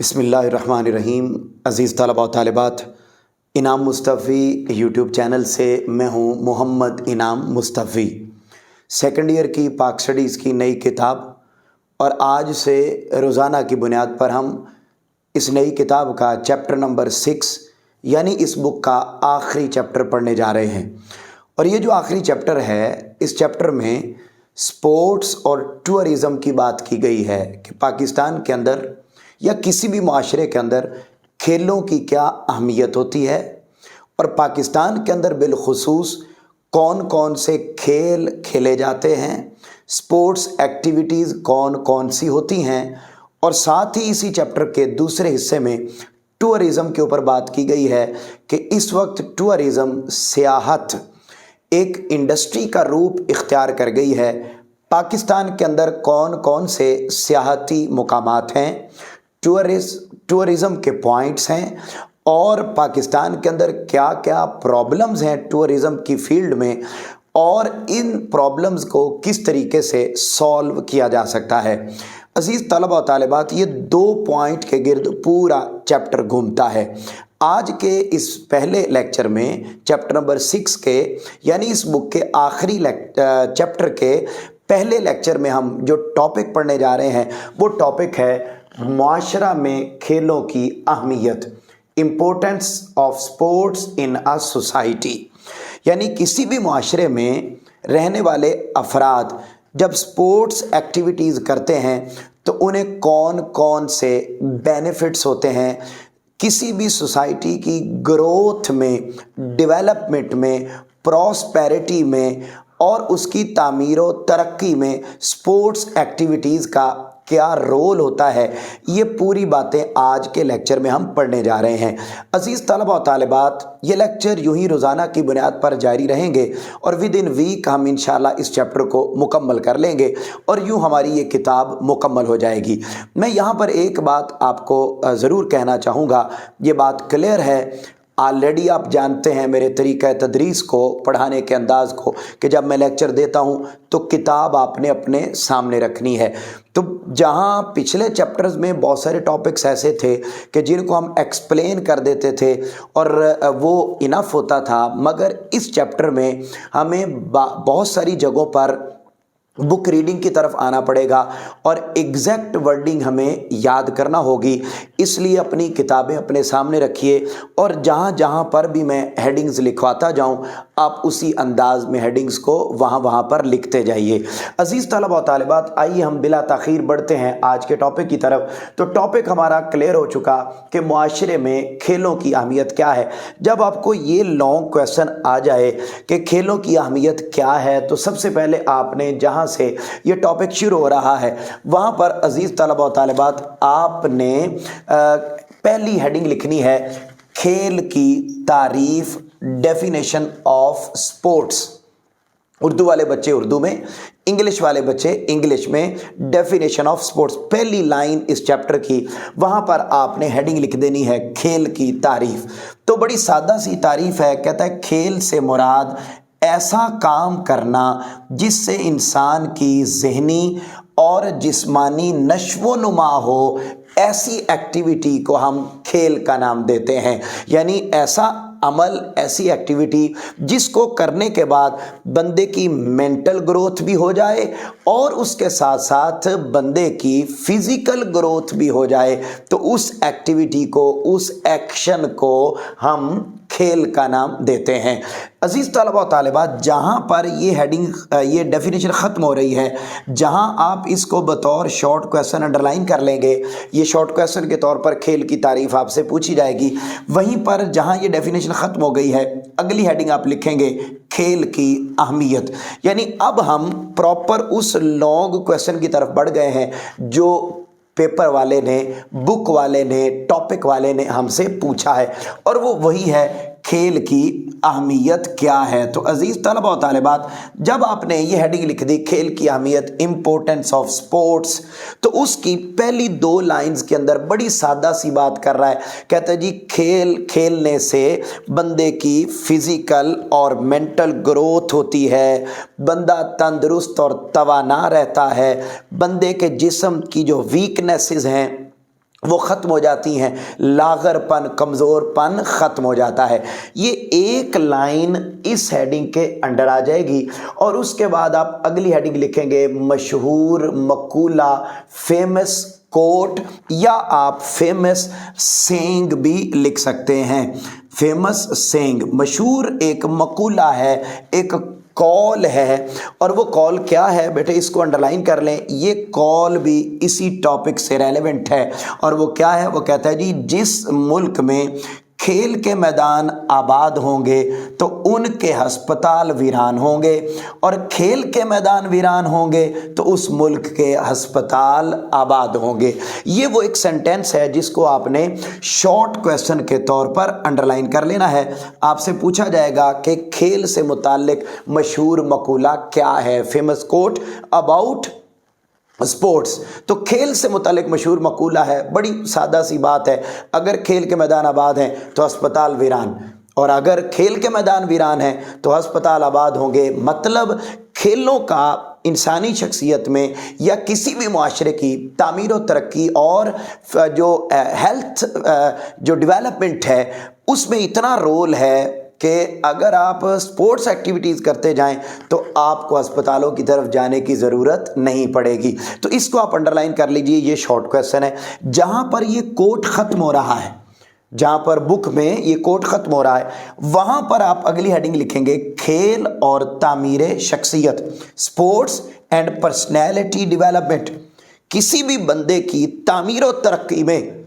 बिस्मिल्लाहिर्रहमानिर्रहीम। अज़ीज़ तलबा व तालिबात, इनाम मुस्तफ़ी यूट्यूब चैनल से मैं हूँ मोहम्मद इनाम मुस्तफ़ी। सेकंड ईयर की पाक स्टडीज़ की नई किताब और आज से रोज़ाना की बुनियाद पर हम इस नई किताब का चैप्टर नंबर 6 यानी इस बुक का आखिरी चैप्टर पढ़ने जा रहे हैं। और ये जो आखिरी चैप्टर है, इस चैप्टर में स्पोर्ट्स और टूरिज़म की बात की गई है कि पाकिस्तान के अंदर या किसी भी माशरे के अंदर खेलों की क्या अहमियत होती है और पाकिस्तान के अंदर बिलखुसूस कौन कौन से खेल खेले जाते हैं, स्पोर्ट्स एक्टिविटीज़ कौन कौन सी होती हैं। और साथ ही इसी चैप्टर के दूसरे हिस्से में टूरिज़म के ऊपर बात की गई है कि इस वक्त टूरिज़म सियाहत एक इंडस्ट्री का रूप इख्तियार कर गई है। पाकिस्तान के अंदर कौन कौन से सियाहती मुकामात हैं, टूरिज़म के पॉइंट्स हैं और पाकिस्तान के अंदर क्या क्या प्रॉब्लम्स हैं टूरिज़म की फील्ड में और इन प्रॉब्लम्स को किस तरीके से सॉल्व किया जा सकता है। अज़ीज़ तलबा व तालिबात, ये 2 पॉइंट के गिर्द पूरा चैप्टर घूमता है। आज के इस पहले लेक्चर में चैप्टर नंबर 6 के यानी इस बुक के आखिरी चैप्टर के पहले लेक्चर में हम जो टॉपिक पढ़ने जा रहे हैं वो टॉपिक है माशरा में खेलों की अहमियत, importance of sports in a society. यानी किसी भी माशरे में रहने वाले अफराद जब स्पोर्ट्स एक्टिविटीज़ करते हैं तो उन्हें कौन कौन से बेनिफिट्स होते हैं, किसी भी सोसाइटी की ग्रोथ में, डेवलपमेंट में, प्रॉस्पेरिटी में और उसकी तामीर व तरक्की में स्पोर्ट्स एक्टिविटीज़ का क्या रोल होता है, ये पूरी बातें आज के लेक्चर में हम पढ़ने जा रहे हैं। अज़ीज़ तलबा व तालिबात, ये लेक्चर यूं ही रोज़ाना की बुनियाद पर जारी रहेंगे और विद इन वीक हम इंशाल्लाह इस चैप्टर को मुकम्मल कर लेंगे और यूं हमारी ये किताब मुकम्मल हो जाएगी। मैं यहाँ पर एक बात आपको ज़रूर कहना चाहूँगा, ये बात क्लियर है, ऑलरेडी आप जानते हैं मेरे तरीक़ा तदरीस को, पढ़ाने के अंदाज़ को, कि जब मैं लेक्चर देता हूं तो किताब आपने अपने सामने रखनी है। तो जहां पिछले चैप्टर्स में बहुत सारे टॉपिक्स ऐसे थे कि जिनको हम एक्सप्लेन कर देते थे और वो इनफ होता था, मगर इस चैप्टर में हमें बहुत सारी जगहों पर बुक रीडिंग की तरफ आना पड़ेगा और एग्जैक्ट वर्डिंग हमें याद करना होगी। इसलिए अपनी किताबें अपने सामने रखिए और जहाँ जहाँ पर भी मैं हेडिंग्स लिखवाता जाऊँ आप उसी अंदाज में हेडिंग्स को वहाँ पर लिखते जाइए। अज़ीज़ तलबा व तालिबात, आइए हम बिला ताख़ीर बढ़ते हैं आज के टॉपिक की तरफ। तो टॉपिक हमारा क्लियर हो चुका कि मुआशरे में खेलों की अहमियत क्या है। जब आपको ये लॉन्ग क्वेश्चन आ जाए कि खेलों की अहमियत क्या है तो सबसे पहले आपने जहाँ से ये टॉपिक शुरू हो रहा है वहां पर अजीज तलबा व तालिबात आपने पहली हेडिंग लिखनी है खेल की तारीफ, डेफिनेशन ऑफ स्पोर्ट्स। उर्दू वाले बच्चे उर्दू में, इंग्लिश वाले बच्चे इंग्लिश में, डेफिनेशन ऑफ स्पोर्ट्स पहली लाइन इस चैप्टर की, वहां पर आपने हेडिंग लिख देनी है खेल की तारीफ। तो बड़ी सादा सी तारीफ है, कहता है खेल से मुराद ऐसा काम करना जिससे इंसान की ज़हनी और जिस्मानी नश्व नुमा हो, ऐसी एक्टिविटी को हम खेल का नाम देते हैं। यानी ऐसा अमल, ऐसी एक्टिविटी जिसको करने के बाद बंदे की मेंटल ग्रोथ भी हो जाए और उसके साथ साथ बंदे की फिज़िकल ग्रोथ भी हो जाए, तो उस एक्टिविटी को, उस एक्शन को हम खेल का नाम देते हैं। अज़ीज़ तलबा व तालिबात, जहाँ पर ये हेडिंग, ये डेफिनेशन ख़त्म हो रही है, जहाँ आप इसको बतौर शॉर्ट क्वेश्चन अंडरलाइन कर लेंगे, ये शॉर्ट क्वेश्चन के तौर पर खेल की तारीफ आपसे पूछी जाएगी। वहीं पर जहाँ ये डेफिनेशन ख़त्म हो गई है, अगली हेडिंग आप लिखेंगे खेल की अहमियत। यानी अब हम प्रॉपर उस लॉन्ग क्वेश्चन की तरफ बढ़ गए हैं जो पेपर वाले ने, बुक वाले ने, टॉपिक वाले ने हमसे पूछा है और वो वही है खेल की अहमियत क्या है। तो अज़ीज़ तलबा व तालिबात, जब आपने ये हेडिंग लिख दी खेल की अहमियत, इम्पोर्टेंस ऑफ स्पोर्ट्स, तो उसकी पहली 2 लाइंस के अंदर बड़ी सादा सी बात कर रहा है। कहता है जी खेल खेलने से बंदे की फिज़िकल और मेंटल ग्रोथ होती है, बंदा तंदुरुस्त और तवाना रहता है, बंदे के जिस्म की जो वीकनेसेस हैं वो ख़त्म हो जाती हैं, लागरपन, कमज़ोरपन ख़त्म हो जाता है। ये एक लाइन इस हेडिंग के अंडर आ जाएगी और उसके बाद आप अगली हेडिंग लिखेंगे मशहूर मकूला, फेमस कोट, या आप फेमस सेइंग भी लिख सकते हैं। फेमस सेइंग, मशहूर एक मकूला है, एक कॉल है, और वो कॉल क्या है बेटे, इसको अंडरलाइन कर लें। ये कॉल भी इसी टॉपिक से रेलेवेंट है और वो क्या है, वो कहता है जी जिस मुल्क में खेल के मैदान आबाद होंगे तो उनके हस्पताल वीरान होंगे, और खेल के मैदान वीरान होंगे तो उस मुल्क के हस्पताल आबाद होंगे। ये वो एक सेंटेंस है जिसको आपने शॉर्ट क्वेश्चन के तौर पर अंडरलाइन कर लेना है। आपसे पूछा जाएगा कि खेल से मुताल्लिक मशहूर मकूला क्या है, फेमस कोट अबाउट स्पोर्ट्स। तो खेल से मुतालिक मशहूर मकूला है, बड़ी सादा सी बात है, अगर खेल के मैदान आबाद हैं तो अस्पताल वीरान, और अगर खेल के मैदान वीरान हैं तो अस्पताल आबाद होंगे। मतलब खेलों का इंसानी शख्सियत में या किसी भी मुआशरे की तामीर व तरक्की और जो हेल्थ जो डेवलपमेंट है उसमें इतना रोल है कि अगर आप स्पोर्ट्स एक्टिविटीज़ करते जाएं तो आपको अस्पतालों की तरफ जाने की ज़रूरत नहीं पड़ेगी। तो इसको आप अंडरलाइन कर लीजिए, ये शॉर्ट क्वेश्चन है। जहाँ पर ये कोट ख़त्म हो रहा है, जहाँ पर बुक में ये कोट ख़त्म हो रहा है, वहाँ पर आप अगली हेडिंग लिखेंगे खेल और तामीर शख्सियत, स्पोर्ट्स एंड पर्सनैलिटी डेवलपमेंट। किसी भी बंदे की तामीर और तरक्की में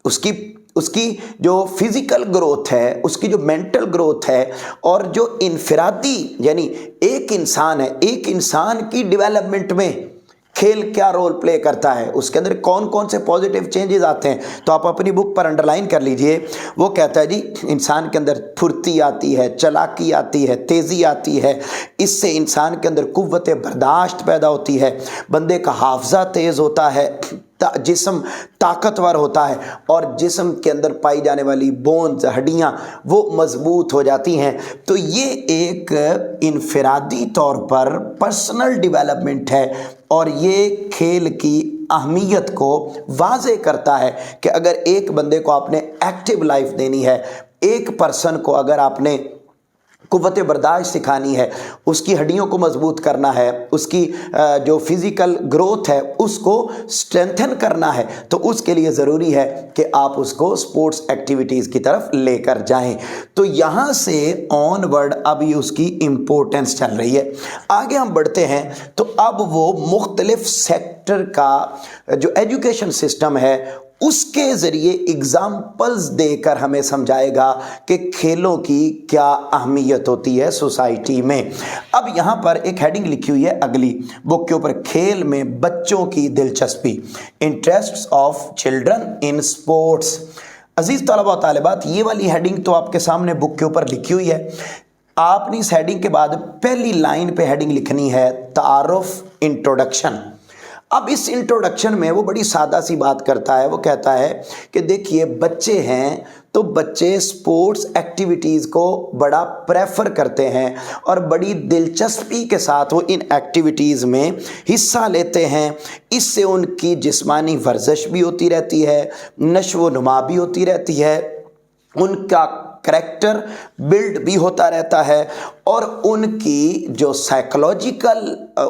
उसकी जो फिज़िकल ग्रोथ है, उसकी जो मेंटल ग्रोथ है, और जो इनफरादी यानी एक इंसान है, एक इंसान की डेवलपमेंट में खेल क्या रोल प्ले करता है, उसके अंदर कौन कौन से पॉजिटिव चेंजेस आते हैं, तो आप अपनी बुक पर अंडरलाइन कर लीजिए। वो कहता है जी इंसान के अंदर फुर्ती आती है, चालाकी आती है, तेज़ी आती है, इससे इंसान के अंदर कुव्वत बर्दाश्त पैदा होती है, बंदे का हाफजा तेज़ होता है, जिस्म ताकतवर होता है, और जिस्म के अंदर पाई जाने वाली बोन्स, हड्डियाँ वो मजबूत हो जाती हैं। तो ये एक इनफरादी तौर पर पर्सनल डेवलपमेंट है और ये खेल की अहमियत को वाज़े करता है कि अगर एक बंदे को आपने एक्टिव लाइफ देनी है, एक पर्सन को अगर आपने कुव्वत बर्दाश्त सिखानी है, उसकी हड्डियों को मजबूत करना है, उसकी जो फिज़िकल ग्रोथ है उसको स्ट्रेंथन करना है, तो उसके लिए ज़रूरी है कि आप उसको स्पोर्ट्स एक्टिविटीज़ की तरफ लेकर जाएं। तो यहाँ से ऑनवर्ड अभी उसकी इम्पोर्टेंस चल रही है। आगे हम बढ़ते हैं तो अब वो मुख्तलिफ सेक्टर का जो एजुकेशन सिस्टम है उसके ज़रिए एग्जाम्पल्स देकर हमें समझाएगा कि खेलों की क्या अहमियत होती है सोसाइटी में। अब यहाँ पर एक हेडिंग लिखी हुई है अगली बुक के ऊपर, खेल में बच्चों की दिलचस्पी, interests of children in sports. अजीज़ तलबा व तालिबात, ये वाली हेडिंग तो आपके सामने बुक के ऊपर लिखी हुई है। आपने इस हेडिंग के बाद पहली लाइन पे हेडिंग लिखनी है तारुफ, इंट्रोडक्शन। अब इस इंट्रोडक्शन में वो बड़ी सादा सी बात करता है। वो कहता है कि देखिए बच्चे हैं तो बच्चे स्पोर्ट्स एक्टिविटीज़ को बड़ा प्रेफर करते हैं और बड़ी दिलचस्पी के साथ वो इन एक्टिविटीज़ में हिस्सा लेते हैं। इससे उनकी जिस्मानी वर्जिश भी होती रहती है, नशो नुमा भी होती रहती है, उनका करैक्टर बिल्ड भी होता रहता है, और उनकी जो साइकोलॉजिकल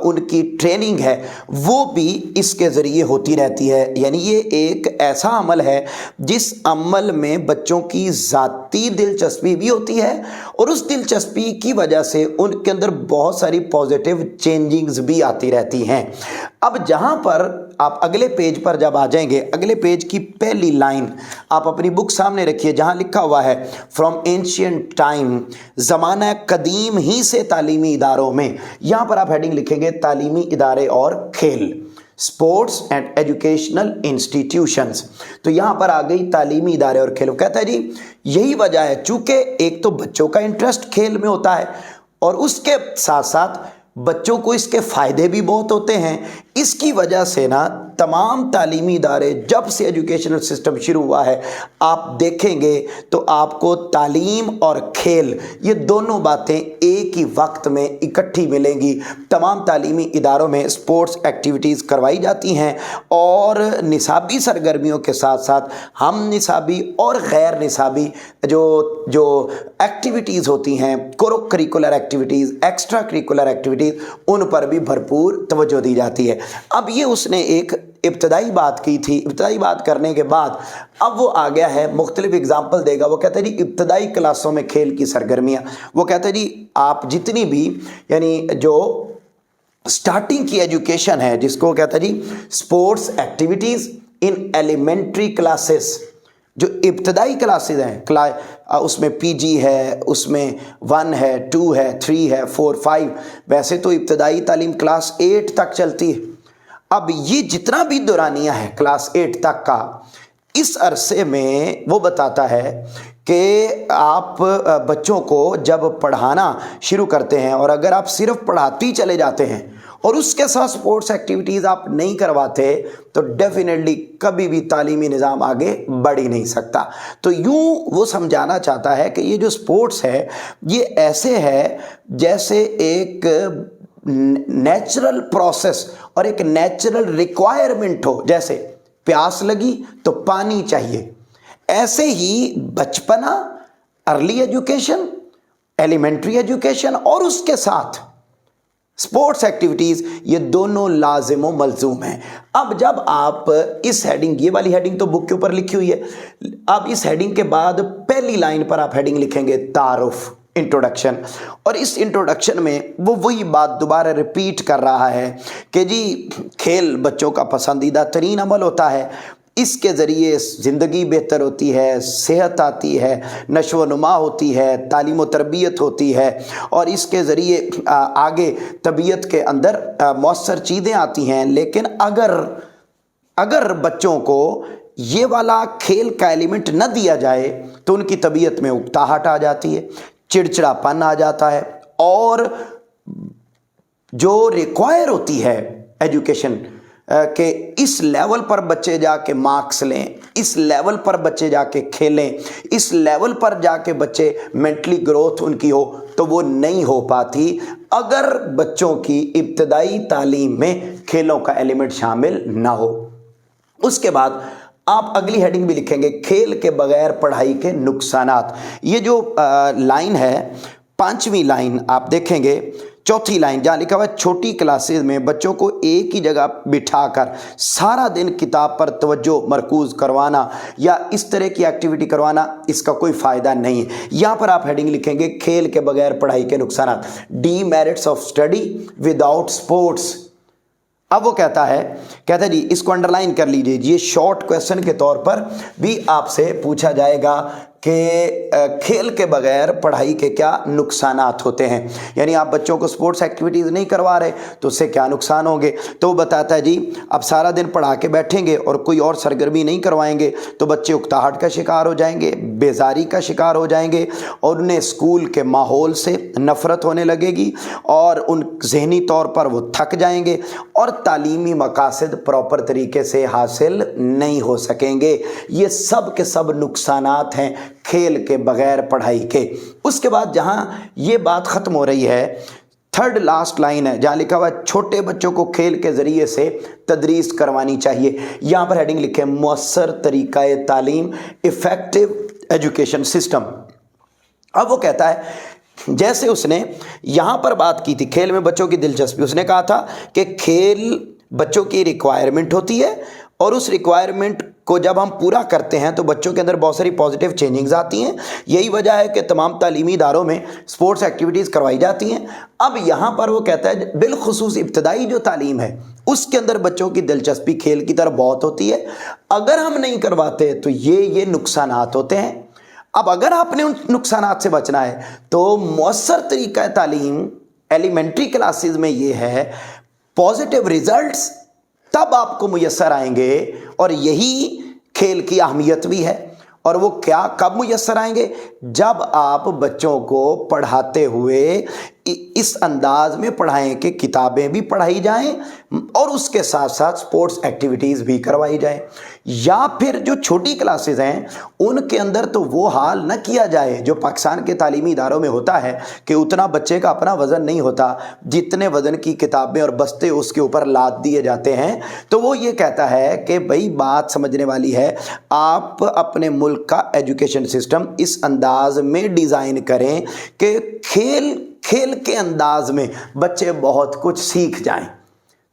उनकी ट्रेनिंग है वो भी इसके ज़रिए होती रहती है। यानी ये एक ऐसा अमल है जिस अमल में बच्चों की ज़ाती दिलचस्पी भी होती है और उस दिलचस्पी की वजह से उनके अंदर बहुत सारी पॉजिटिव चेंजिंग्स भी आती रहती हैं। अब जहाँ पर आप अगले पेज पर जब आ जाएंगे, अगले पेज की पहली लाइन आप अपनी बुक सामने रखिए जहाँ लिखा हुआ है फ्रॉम एंशिएंट टाइम, ज़माना कदीम ही से तालीमी इदारों में। यहाँ पर आप हेडिंग लिखेंगे तालीमी इदारे और खेल, स्पोर्ट्स एंड एजुकेशनल इंस्टीट्यूशंस। तो यहाँ पर आ गई तालीमी इदारे और खेल। कहता है जी यही वजह है, चूँकि एक तो बच्चों का इंटरेस्ट खेल में होता है और उसके साथ साथ बच्चों को इसके फ़ायदे भी बहुत होते हैं, इसकी वजह से ना तमाम तालीमी इदारे, जब से एजुकेशनल सिस्टम शुरू हुआ है, आप देखेंगे तो आपको तालीम और खेल ये दोनों बातें एक ही वक्त में इकट्ठी मिलेंगी। तमाम तालीमी इदारों में स्पोर्ट्स एक्टिविटीज़ करवाई जाती हैं और निसाबी सरगर्मियों के साथ साथ हम निसाबी और गैर निसाबी जो एक्टिविटीज़ होती हैं, को curricular activities, extra curricular activities, उन पर भी भरपूर तवज्जो दी जाती है। अब ये उसने एक इब्तदाई बात की थी। इब्तदाई बात करने के बाद अब वो आ गया है, मुख्तलिफ एग्जाम्पल देगा। वो कहता है जी इब्तदाई क्लासों में खेल की सरगर्मियाँ, वो कहता है जी आप जितनी भी यानी जो स्टार्टिंग की एजुकेशन है, जिसको कहता है जी sports activities in elementary classes, जो इब्तदाई क्लासेस हैं, उसमें पीजी है, उसमें 1 है, 2 है, 3 है, 4, 5, वैसे तो इब्तदाई तालीम क्लास 8 तक चलती है। अब ये जितना भी दौरानिया है क्लास 8 तक का, इस अरसे में वो बताता है कि आप बच्चों को जब पढ़ाना शुरू करते हैं और अगर आप सिर्फ पढ़ाते ही चले जाते हैं और उसके साथ स्पोर्ट्स एक्टिविटीज़ आप नहीं करवाते तो डेफिनेटली कभी भी तालीमी निज़ाम आगे बढ़ ही नहीं सकता। तो यूँ वो समझाना चाहता है कि ये जो स्पोर्ट्स है ये ऐसे है जैसे एक नेचुरल प्रोसेस और एक नेचुरल रिक्वायरमेंट हो। जैसे प्यास लगी तो पानी चाहिए, ऐसे ही बचपना, अर्ली एजुकेशन, एलिमेंट्री एजुकेशन और उसके साथ स्पोर्ट्स एक्टिविटीज़, ये दोनों लाजिम व मलजूम हैं। अब जब आप इस हेडिंग, ये वाली हेडिंग तो बुक के ऊपर लिखी हुई है, अब इस हेडिंग के बाद पहली लाइन पर आप हेडिंग लिखेंगे तारुफ, इंट्रोडक्शन। और इस इंट्रोडक्शन में वो वही बात दोबारा रिपीट कर रहा है कि जी खेल बच्चों का पसंदीदा तरीन अमल होता है, इसके ज़रिए ज़िंदगी बेहतर होती है, सेहत आती है, नशो व नुमा होती है, तालीम व तरबियत होती है और इसके ज़रिए आगे तबीयत के अंदर मौसर चीज़ें आती हैं। लेकिन अगर बच्चों को ये वाला खेल का एलिमेंट न दिया जाए तो उनकी तबीयत में उकताहट आ जाती है, चिड़चिड़ापन आ जाता है और जो रिक्वायर होती है एजुकेशन कि इस लेवल पर बच्चे जाके मार्क्स लें, इस लेवल पर बच्चे जाके खेलें, इस लेवल पर जाके बच्चे मेंटली ग्रोथ उनकी हो, तो वो नहीं हो पाती अगर बच्चों की इब्तदाई तालीम में खेलों का एलिमेंट शामिल ना हो। उसके बाद आप अगली हेडिंग भी लिखेंगे खेल के बगैर पढ़ाई के नुकसानात। ये जो लाइन है, 5वीं लाइन आप देखेंगे, 4थी लाइन जहाँ लिखा हुआ है छोटी क्लासेस में बच्चों को एक ही जगह बिठाकर सारा दिन किताब पर तवज्जो मरकूज करवाना या इस तरह की एक्टिविटी करवाना, इसका कोई फ़ायदा नहीं है। यहाँ पर आप हेडिंग लिखेंगे खेल के बगैर पढ़ाई के नुकसानात, demerits of study without sports. अब वो कहता है जी इसको अंडरलाइन कर लीजिए, ये शॉर्ट क्वेश्चन के तौर पर भी आपसे पूछा जाएगा कि खेल के बगैर पढ़ाई के क्या नुकसानात होते हैं, यानी आप बच्चों को स्पोर्ट्स एक्टिविटीज़ नहीं करवा रहे तो उससे क्या नुकसान होंगे। तो वो बताता है जी अब सारा दिन पढ़ा के बैठेंगे और कोई और सरगर्मी नहीं करवाएंगे तो बच्चे उकताहट का शिकार हो जाएंगे, बेजारी का शिकार हो जाएंगे और उन्हें स्कूल के माहौल से नफ़रत होने लगेगी और उन जहनी तौर पर वो थक जाएंगे और तालीमी मकासद प्रॉपर तरीके से हासिल नहीं हो सकेंगे। ये सब के सब नुकसानात हैं खेल के बगैर पढ़ाई के। उसके बाद जहां ये बात खत्म हो रही है, 3rd लास्ट लाइन है जहां लिखा हुआ है छोटे बच्चों को खेल के जरिए से तदरीस करवानी चाहिए। यहां पर हेडिंग लिखे मुअस्सर तरीका तालीम, इफेक्टिव एजुकेशन सिस्टम। अब वो कहता है जैसे उसने यहां पर बात की थी खेल में बच्चों की दिलचस्पी, उसने कहा था कि खेल बच्चों की रिक्वायरमेंट होती है और उस रिक्वायरमेंट को जब हम पूरा करते हैं तो बच्चों के अंदर बहुत सारी पॉजिटिव चेंजिंग्स आती हैं। यही वजह है कि तमाम तालीमी इदारों में स्पोर्ट्स एक्टिविटीज़ करवाई जाती हैं। अब यहाँ पर वो कहता है बिलखुसूस इब्तदाई जो तालीम है उसके अंदर बच्चों की दिलचस्पी खेल की तरफ बहुत होती है। अगर हम नहीं करवाते तो ये नुकसानात होते हैं। अब अगर आपने उन नुकसानात से बचना है तो मौसर तरीका तालीम एलिमेंट्री क्लासेस में ये है, पॉजिटिव रिजल्ट्स तब आपको मुयस्सर आएंगे और यही खेल की अहमियत भी है। और वो क्या कब मुयस्सर आएंगे, जब आप बच्चों को पढ़ाते हुए इस अंदाज में पढ़ाएं कि किताबें भी पढ़ाई जाएं और उसके साथ साथ स्पोर्ट्स एक्टिविटीज़ भी करवाई जाएं। या फिर जो छोटी क्लासेस हैं उनके अंदर तो वो हाल न किया जाए जो पाकिस्तान के तालीमी इदारों में होता है कि उतना बच्चे का अपना वज़न नहीं होता, जितने वज़न की किताबें और बस्ते उसके ऊपर लाद दिए जाते हैं। तो वो ये कहता है कि भाई बात समझने वाली है, आप अपने मुल्क का एजुकेशन सिस्टम इस अंदाज में डिज़ाइन करें कि खेल के अंदाज में बच्चे बहुत कुछ सीख जाएं।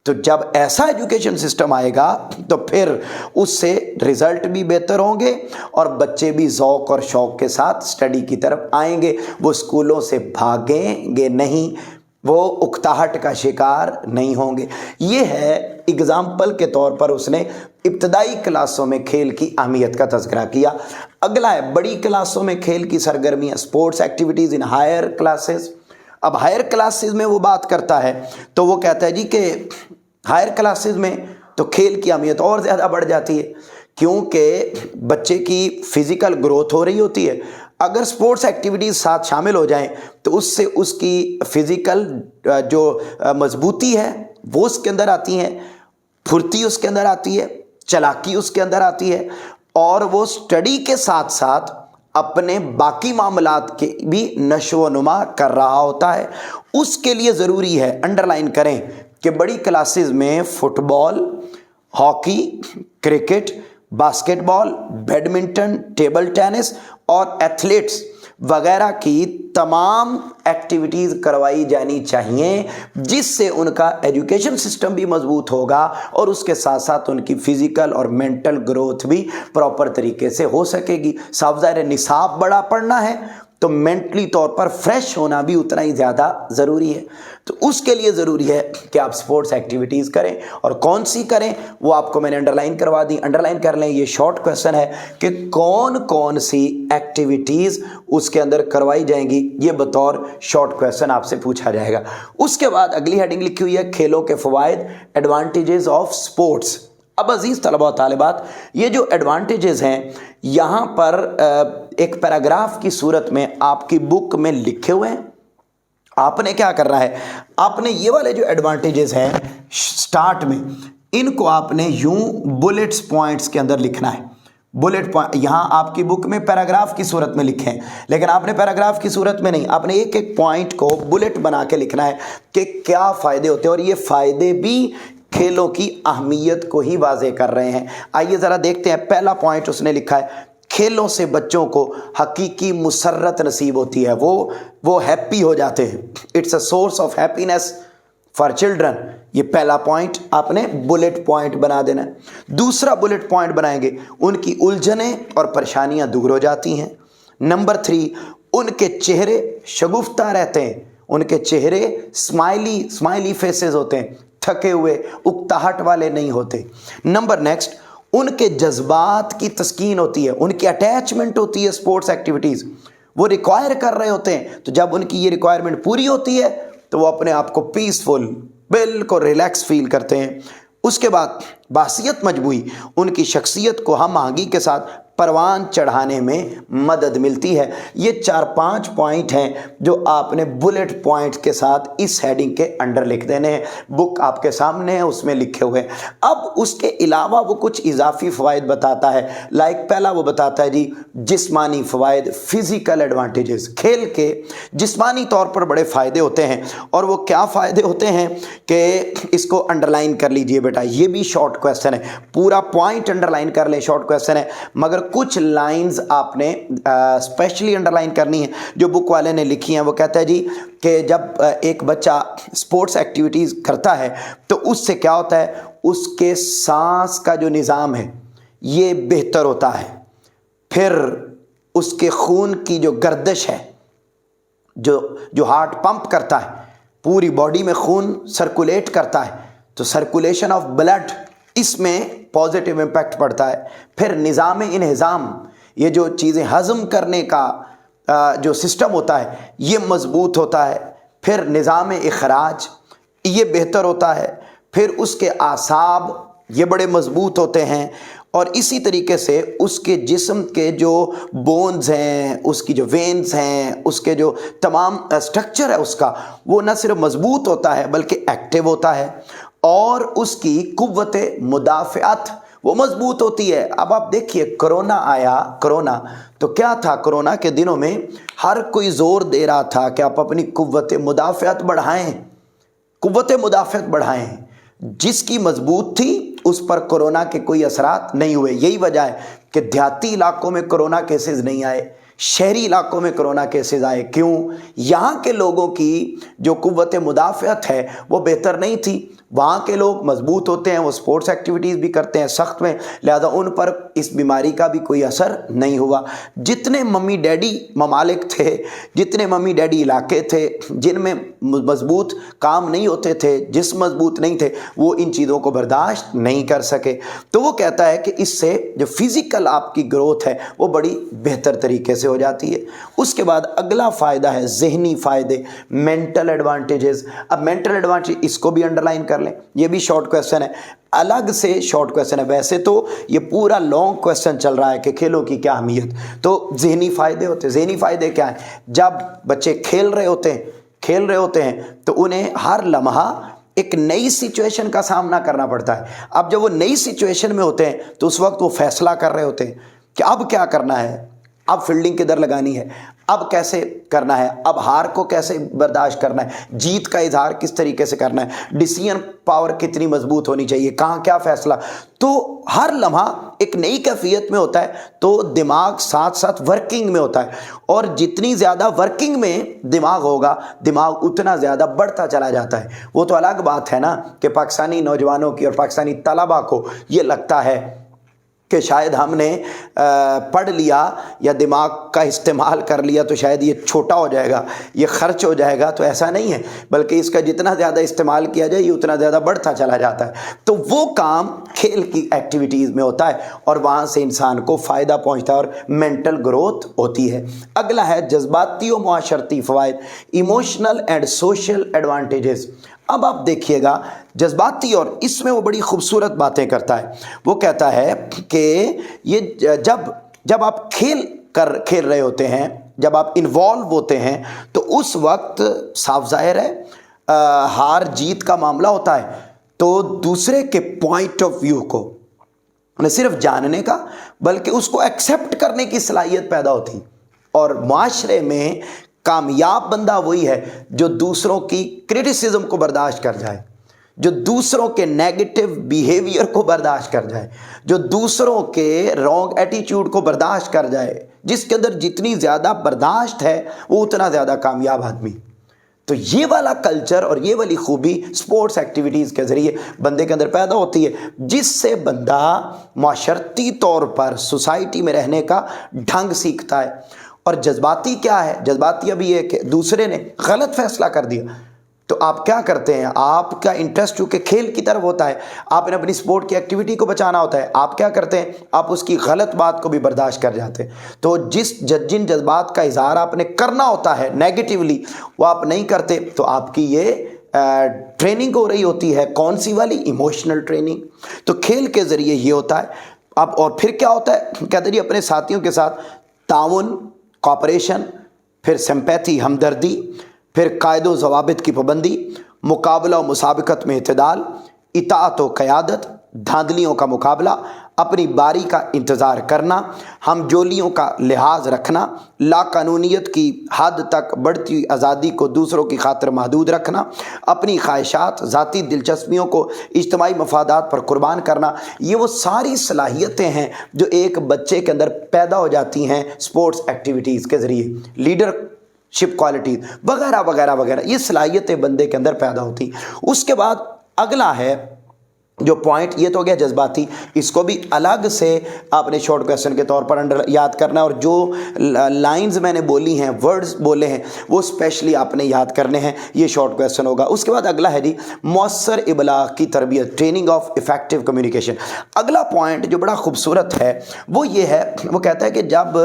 तो जब ऐसा एजुकेशन सिस्टम आएगा तो फिर उससे रिज़ल्ट भी बेहतर होंगे और बच्चे भी ज़ौक़ और शौक़ के साथ स्टडी की तरफ आएंगे। वो स्कूलों से भागेंगे नहीं, वो उकताहट का शिकार नहीं होंगे। ये है एग्ज़ाम्पल के तौर पर उसने इब्तदाई क्लासों में खेल की अहमियत का तज़किरा किया। अगला है बड़ी क्लासों में खेल की सरगर्मियाँ, sports activities in higher classes. अब हायर क्लासेस में वो बात करता है तो वो कहता है जी कि हायर क्लासेस में तो खेल की अहमियत और ज़्यादा बढ़ जाती है, क्योंकि बच्चे की फ़िज़िकल ग्रोथ हो रही होती है। अगर स्पोर्ट्स एक्टिविटीज़ साथ शामिल हो जाएं तो उससे उसकी फ़िज़िकल जो मजबूती है वो उसके अंदर आती है, फुर्ती उसके अंदर आती है, चालाकी उसके अंदर आती है, और वो स्टडी के साथ साथ अपने बाकी मामलात के भी नशो नुमा कर रहा होता है। उसके लिए ज़रूरी है, अंडरलाइन करें, कि बड़ी क्लासेस में football, hockey, cricket, basketball, badminton, table tennis और एथलीट्स वगैरह की तमाम एक्टिविटीज़ करवाई जानी चाहिए, जिससे उनका एजुकेशन सिस्टम भी मजबूत होगा और उसके साथ साथ उनकी फ़िज़िकल और मेंटल ग्रोथ भी प्रॉपर तरीके से हो सकेगी। साफ ज़ाहिर है निसाब बड़ा पढ़ना है तो मेंटली तौर पर फ्रेश होना भी उतना ही ज़्यादा ज़रूरी है। तो उसके लिए ज़रूरी है कि आप स्पोर्ट्स एक्टिविटीज़ करें, और कौन सी करें वो आपको मैंने अंडरलाइन करवा दी। अंडरलाइन कर लें, ये शॉर्ट क्वेश्चन है कि कौन कौन सी एक्टिविटीज़ उसके अंदर करवाई जाएंगी, ये बतौर शॉर्ट क्वेश्चन आपसे पूछा जाएगा। उसके बाद अगली हेडिंग लिखी हुई है खेलों के फ़वाइद, एडवांटेजेस ऑफ स्पोर्ट्स। अब अजीज़ तलबा और तालिबात, ये जो एडवांटेजेस हैं यहाँ पर एक पैराग्राफ की सूरत में आपकी बुक में लिखे हुए हैं। आपने क्या करना है, आपने ये वाले जो एडवांटेजेस हैं स्टार्ट में, इनको आपने यूं बुलेट्स पॉइंट्स के अंदर लिखना है। बुलेट पॉइंट यहाँ आपकी बुक में पैराग्राफ की सूरत में लिखे हैं, लेकिन आपने पैराग्राफ की सूरत में नहीं, आपने एक एक पॉइंट को बुलेट बना के लिखना है कि क्या फ़ायदे होते हैं, और ये फ़ायदे भी खेलों की अहमियत को ही वाज़े कर रहे हैं। आइए ज़रा देखते हैं। पहला पॉइंट उसने लिखा है, खेलों से बच्चों को हकीकी मुसर्रत नसीब होती है, वो हैप्पी हो जाते हैं। It's a source of happiness for children. ये पहला पॉइंट आपने बुलेट पॉइंट बना देना है। दूसरा बुलेट पॉइंट बनाएंगे, उनकी उलझनें और परेशानियां दूर हो जाती हैं। नंबर 3, उनके चेहरे शगुफ्ता रहते हैं, उनके चेहरे स्माइली फेसेस होते हैं, थके हुए उकताहट वाले नहीं होते। नंबर नेक्स्ट, उनके जज्बात की तस्कीन होती है, उनकी अटैचमेंट होती है स्पोर्ट्स एक्टिविटीज़, वो रिक्वायर कर रहे होते हैं। तो जब उनकी ये रिक्वायरमेंट पूरी होती है तो वो अपने आप को पीसफुल, बिल्कुल रिलैक्स फील करते हैं। उसके बाद बासियत मजबूई, उनकी शख्सियत को हम आगे के साथ परवान चढ़ाने में मदद मिलती है। ये 4-5 पॉइंट हैं जो आपने बुलेट पॉइंट के साथ इस हेडिंग के अंडर लिख देने हैं। बुक आपके सामने है, उसमें लिखे हुए हैं। अब उसके अलावा वो कुछ इजाफी फ़वाइद बताता है। लाइक पहला वो बताता है जी जिस्मानी फ़वाइद, फिज़िकल एडवांटेजेस। खेल के जिस्मानी तौर पर बड़े फ़ायदे होते हैं, और वो क्या फ़ायदे होते हैं कि इसको अंडरलाइन कर लीजिए बेटा, ये भी शॉर्ट क्वेश्चन है, पूरा पॉइंट अंडरलाइन कर लें, शॉर्ट क्वेश्चन है, मगर कुछ लाइंस आपने स्पेशली अंडरलाइन करनी है जो बुक वाले ने लिखी हैं। वो कहता है जी कि जब एक बच्चा स्पोर्ट्स एक्टिविटीज़ करता है तो उससे क्या होता है, उसके सांस का जो निज़ाम है ये बेहतर होता है। फिर उसके खून की जो गर्दिश है, जो हार्ट पंप करता है, पूरी बॉडी में खून सर्कुलेट करता है, तो सर्कुलेशन ऑफ ब्लड, इसमें पॉजिटिव इम्पैक्ट पड़ता है। फिर निज़ाम इंहिज़ाम, ये जो चीज़ें हज़म करने का जो सिस्टम होता है ये मज़बूत होता है। फिर निज़ाम इखराज ये बेहतर होता है। फिर उसके आसाब ये बड़े मज़बूत होते हैं, اور اسی طریقے سے اس کے جسم کے جو بونز ہیں، اس کی جو وینز ہیں، اس کے جو تمام سٹرکچر ہے اس کا، وہ نہ صرف مضبوط ہوتا ہے بلکہ ایکٹیو ہوتا ہے، اور اس کی قوت مدافعت وہ مضبوط ہوتی ہے۔ اب آپ دیکھیے کرونا آیا، کرونا تو کیا تھا؟ کرونا کے دنوں میں ہر کوئی زور دے رہا تھا کہ آپ اپنی قوت مدافعت بڑھائیں، قوت مدافعت بڑھائیں۔ جس کی مضبوط تھی اس پر کرونا کے کوئی اثرات نہیں ہوئے۔ یہی وجہ ہے کہ دیہاتی علاقوں میں کرونا کیسز نہیں آئے، شہری علاقوں میں کرونا کیسز آئے۔ کیوں؟ یہاں کے لوگوں کی جو قوت مدافعت ہے وہ بہتر نہیں تھی۔ وہاں کے لوگ مضبوط ہوتے ہیں، وہ سپورٹس ایکٹیویٹیز بھی کرتے ہیں سخت میں، لہذا ان پر اس بیماری کا بھی کوئی اثر نہیں ہوا۔ جتنے ممی ڈیڈی ممالک تھے، جتنے ممی ڈیڈی علاقے تھے جن میں مضبوط کام نہیں ہوتے تھے، جسم مضبوط نہیں تھے، وہ ان چیزوں کو برداشت نہیں کر سکے۔ تو وہ کہتا ہے کہ اس سے جو فزیکل آپ کی گروتھ ہے وہ بڑی بہتر طریقے سے ہو جاتی ہے۔ اس کے بعد اگلا فائدہ ہے ذہنی فائدے، مینٹل ایڈوانٹیجز۔ اب مینٹل ایڈوانٹیج اس کو بھی انڈر لائن کر لیں، یہ بھی شارٹ کویسچن ہے، الگ سے شارٹ کویسچن ہے۔ ویسے تو یہ پورا لانگ کویسچن چل رہا ہے کہ کھیلوں کی کیا اہمیت، تو ذہنی فائدے ہوتے ہیں۔ ذہنی فائدے کیا ہیں؟ جب بچے کھیل رہے ہوتے ہیں تو انہیں ہر لمحہ ایک نئی سچویشن کا سامنا کرنا پڑتا ہے۔ اب جب وہ نئی سچویشن میں ہوتے ہیں تو اس وقت وہ فیصلہ کر رہے ہوتے ہیں کہ اب کیا کرنا ہے، اب فیلڈنگ کدھر لگانی ہے، اب کیسے کرنا ہے، اب ہار کو کیسے برداشت کرنا ہے، جیت کا اظہار کس طریقے سے کرنا ہے، ڈیسیژن پاور کتنی مضبوط ہونی چاہیے، کہاں کیا فیصلہ۔ تو ہر لمحہ ایک نئی کیفیت میں ہوتا ہے، تو دماغ ساتھ ساتھ ورکنگ میں ہوتا ہے، اور جتنی زیادہ ورکنگ میں دماغ ہوگا، دماغ اتنا زیادہ بڑھتا چلا جاتا ہے۔ وہ تو الگ بات ہے نا کہ پاکستانی نوجوانوں کی اور پاکستانی طلباء کو یہ لگتا ہے کہ شاید ہم نے پڑھ لیا یا دماغ کا استعمال کر لیا تو شاید یہ چھوٹا ہو جائے گا، یہ خرچ ہو جائے گا، تو ایسا نہیں ہے، بلکہ اس کا جتنا زیادہ استعمال کیا جائے یہ اتنا زیادہ بڑھتا چلا جاتا ہے۔ تو وہ کام کھیل کی ایکٹیویٹیز میں ہوتا ہے اور وہاں سے انسان کو فائدہ پہنچتا ہے اور مینٹل گروتھ ہوتی ہے۔ اگلا ہے جذباتی و معاشرتی فوائد، ایموشنل اینڈ سوشل ایڈوانٹیجز۔ اب آپ دیکھیے گا جذباتی، اور اس میں وہ بڑی خوبصورت باتیں کرتا ہے۔ وہ کہتا ہے کہ یہ جب آپ کھیل رہے ہوتے ہیں، جب آپ انوالو ہوتے ہیں تو اس وقت صاف ظاہر ہے ہار جیت کا معاملہ ہوتا ہے، تو دوسرے کے پوائنٹ آف ویو کو نہ صرف جاننے کا بلکہ اس کو ایکسیپٹ کرنے کی صلاحیت پیدا ہوتی، اور معاشرے میں کامیاب بندہ وہی ہے جو دوسروں کی کرٹیسزم کو برداشت کر جائے، جو دوسروں کے نیگیٹو بیہیویئر کو برداشت کر جائے، جو دوسروں کے رانگ ایٹیٹیوڈ کو برداشت کر جائے۔ جس کے اندر جتنی زیادہ برداشت ہے وہ اتنا زیادہ کامیاب آدمی۔ تو یہ والا کلچر اور یہ والی خوبی سپورٹس ایکٹیویٹیز کے ذریعے بندے کے اندر پیدا ہوتی ہے، جس سے بندہ معاشرتی طور پر سوسائٹی میں رہنے کا ڈھنگ سیکھتا ہے۔ اور جذباتی کیا ہے؟ جذباتی ابھی یہ کہ دوسرے نے غلط فیصلہ کر دیا تو آپ کیا کرتے ہیں؟ آپ کا انٹرسٹ چونکہ کھیل کی طرف ہوتا ہے، آپ نے اپنی سپورٹ کی ایکٹیویٹی کو بچانا ہوتا ہے، آپ کیا کرتے ہیں؟ آپ اس کی غلط بات کو بھی برداشت کر جاتے ہیں۔ تو جن جذبات کا اظہار آپ نے کرنا ہوتا ہے نیگیٹیولی، وہ آپ نہیں کرتے، تو آپ کی یہ ٹریننگ ہو رہی ہوتی ہے۔ کون سی والی؟ Emotional training. تو کھیل کے ذریعے یہ ہوتا ہے۔ اب اور پھر کیا ہوتا ہے؟ کہتے جی اپنے ساتھیوں کے ساتھ تعاون، کوآپریشن، پھر سمپیتھی، ہمدردی، پھر قاعد و ضوابط کی پابندی، مقابلہ و مسابقت میں اعتدال، اطاعت و قیادت، دھاندلیوں کا مقابلہ، اپنی باری کا انتظار کرنا، ہم جولیوں کا لحاظ رکھنا، لا قانونیت کی حد تک بڑھتی ہوئی آزادی کو دوسروں کی خاطر محدود رکھنا، اپنی خواہشات، ذاتی دلچسپیوں کو اجتماعی مفادات پر قربان کرنا۔ یہ وہ ساری صلاحیتیں ہیں جو ایک بچے کے اندر پیدا ہو جاتی ہیں سپورٹس ایکٹیویٹیز کے ذریعے، لیڈرشپ کوالٹیز وغیرہ وغیرہ وغیرہ، یہ صلاحیتیں بندے کے اندر پیدا ہوتی۔ اس کے بعد اگلا ہے جو پوائنٹ، یہ تو ہو گیا جذباتی، اس کو بھی الگ سے آپ نے شارٹ کویسچن کے طور پر یاد کرنا ہے، اور جو لائنز میں نے بولی ہیں، ورڈز بولے ہیں، وہ اسپیشلی آپ نے یاد کرنے ہیں، یہ شارٹ کویسچن ہوگا۔ اس کے بعد اگلا ہے جی مؤثر ابلاغ کی تربیت، ٹریننگ آف افیکٹو کمیونیکیشن۔ اگلا پوائنٹ جو بڑا خوبصورت ہے وہ یہ ہے، وہ کہتا ہے کہ جب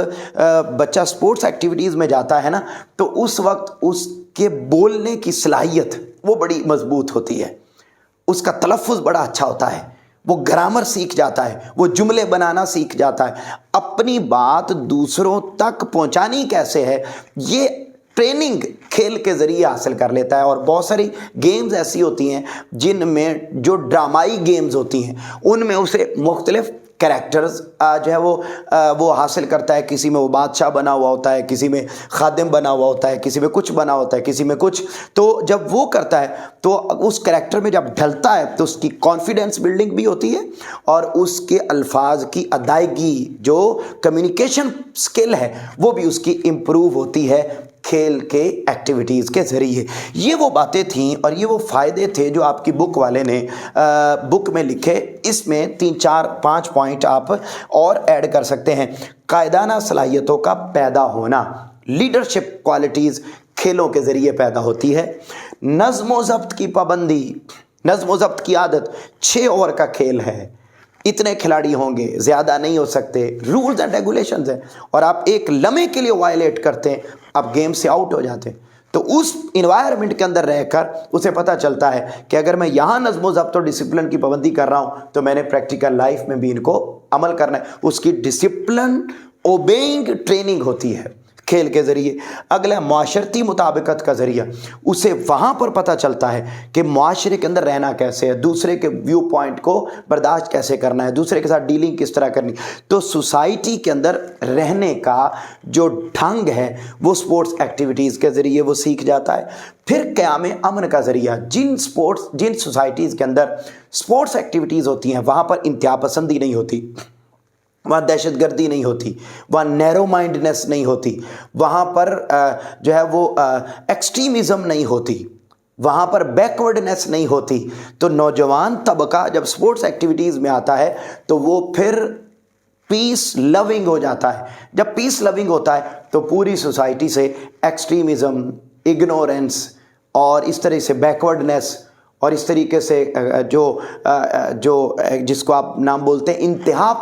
بچہ سپورٹس ایکٹیویٹیز میں جاتا ہے نا، تو اس وقت اس کے بولنے کی صلاحیت وہ بڑی مضبوط ہوتی ہے، اس کا تلفظ بڑا اچھا ہوتا ہے، وہ گرامر سیکھ جاتا ہے، وہ جملے بنانا سیکھ جاتا ہے، اپنی بات دوسروں تک پہنچانی کیسے ہے یہ ٹریننگ کھیل کے ذریعے حاصل کر لیتا ہے۔ اور بہت ساری گیمز ایسی ہوتی ہیں جن میں جو ڈرامائی گیمز ہوتی ہیں ان میں اسے مختلف کریکٹرز جو ہے وہ حاصل کرتا ہے، کسی میں وہ بادشاہ بنا ہوا ہوتا ہے، کسی میں خادم بنا ہوا ہوتا ہے، کسی میں کچھ بنا ہوتا ہے، کسی میں کچھ، تو جب وہ کرتا ہے تو اس کریکٹر میں جب ڈھلتا ہے تو اس کی کانفیڈنس بلڈنگ بھی ہوتی ہے اور اس کے الفاظ کی ادائیگی جو کمیونیکیشن سکل ہے وہ بھی اس کی امپروو ہوتی ہے کھیل کے ایکٹیویٹیز کے ذریعے۔ یہ وہ باتیں تھیں اور یہ وہ فائدے تھے جو آپ کی بک والے نے بک میں لکھے۔ اس میں 3 4 5 پوائنٹ آپ اور ایڈ کر سکتے ہیں۔ قائدانہ صلاحیتوں کا پیدا ہونا، لیڈرشپ کوالٹیز کھیلوں کے ذریعے پیدا ہوتی ہے۔ نظم و ضبط کی پابندی، نظم و ضبط کی عادت، 6 اوور کا کھیل ہے، اتنے کھلاڑی ہوں گے، زیادہ نہیں ہو سکتے، رولز اینڈ ریگولیشنز ہیں، اور آپ ایک لمحے کے لیے وائلیٹ کرتے ہیں آپ گیم سے آؤٹ ہو جاتے ہیں۔ تو اس انوائرمنٹ کے اندر رہ کر اسے پتہ چلتا ہے کہ اگر میں یہاں نظم و ضبط اور ڈسپلن کی پابندی کر رہا ہوں تو میں نے پریکٹیکل لائف میں بھی ان کو عمل کرنا ہے۔ اس کی ڈسپلن اوبینگ ٹریننگ ہوتی ہے کھیل کے ذریعے۔ اگلا معاشرتی مطابقت کا ذریعہ، اسے وہاں پر پتہ چلتا ہے کہ معاشرے کے اندر رہنا کیسے ہے، دوسرے کے ویو پوائنٹ کو برداشت کیسے کرنا ہے، دوسرے کے ساتھ ڈیلنگ کس طرح کرنی، تو سوسائٹی کے اندر رہنے کا جو ڈھنگ ہے وہ سپورٹس ایکٹیویٹیز کے ذریعے وہ سیکھ جاتا ہے۔ پھر قیام امن کا ذریعہ، جن سوسائٹیز کے اندر سپورٹس ایکٹیویٹیز ہوتی ہیں وہاں پر انتہا پسندی نہیں ہوتی، وہاں دہشت گردی نہیں ہوتی، وہاں نیرو مائنڈنس نہیں ہوتی، وہاں پر جو ہے وہ ایکسٹریمزم نہیں ہوتی، وہاں پر بیکورڈنس نہیں ہوتی۔ تو نوجوان طبقہ جب سپورٹس ایکٹیویٹیز میں آتا ہے تو وہ پھر پیس لونگ ہو جاتا ہے۔ جب پیس لونگ ہوتا ہے تو پوری سوسائٹی سے ایکسٹریمزم، اگنورنس اور اس طرح سے بیکورڈنس اور اس طریقے سے جو جس کو آپ نام بولتے ہیں انتہا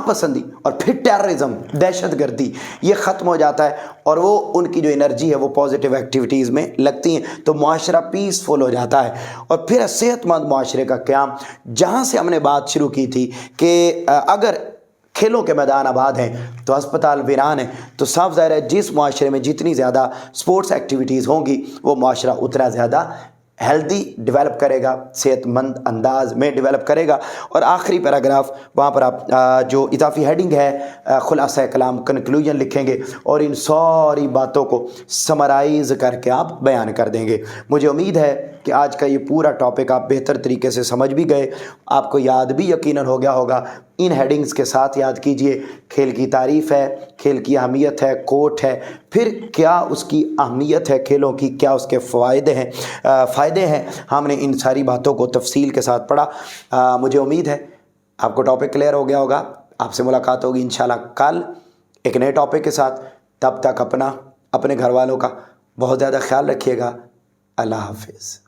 پسندی اور پھر ٹیررزم، دہشت گردی، یہ ختم ہو جاتا ہے اور وہ ان کی جو انرجی ہے وہ پازیٹیو ایکٹیویٹیز میں لگتی ہیں، تو معاشرہ پیسفل ہو جاتا ہے۔ اور پھر صحت مند معاشرے کا قیام، جہاں سے ہم نے بات شروع کی تھی کہ اگر کھیلوں کے میدان آباد ہیں تو ہسپتال ویران ہیں، تو صاف ظاہر ہے جس معاشرے میں جتنی زیادہ سپورٹس ایکٹیویٹیز ہوں گی وہ معاشرہ اتنا زیادہ ہیلدی ڈیولپ کرے گا، صحت مند انداز میں ڈیولپ کرے گا۔ اور آخری پیراگراف وہاں پر آپ جو اضافی ہیڈنگ ہے خلاصہ کلام، کنکلوژن لکھیں گے اور ان ساری باتوں کو سمرائز کر کے آپ بیان کر دیں گے۔ مجھے امید ہے کہ آج کا یہ پورا ٹاپک آپ بہتر طریقے سے سمجھ بھی گئے، آپ کو یاد بھی یقیناً ہو گیا ہوگا۔ ان ہیڈنگز کے ساتھ یاد کیجئے، کھیل کی تعریف ہے، کھیل کی اہمیت ہے، کوٹ ہے، پھر کیا اس کی اہمیت ہے کھیلوں کی، کیا اس کے فائدے ہیں۔ ہم نے ان ساری باتوں کو تفصیل کے ساتھ پڑھا۔ مجھے امید ہے آپ کو ٹاپک کلیئر ہو گیا ہوگا۔ آپ سے ملاقات ہوگی انشاءاللہ کل ایک نئے ٹاپک کے ساتھ۔ تب تک اپنے گھر والوں کا بہت زیادہ خیال رکھیے گا۔ اللہ حافظ۔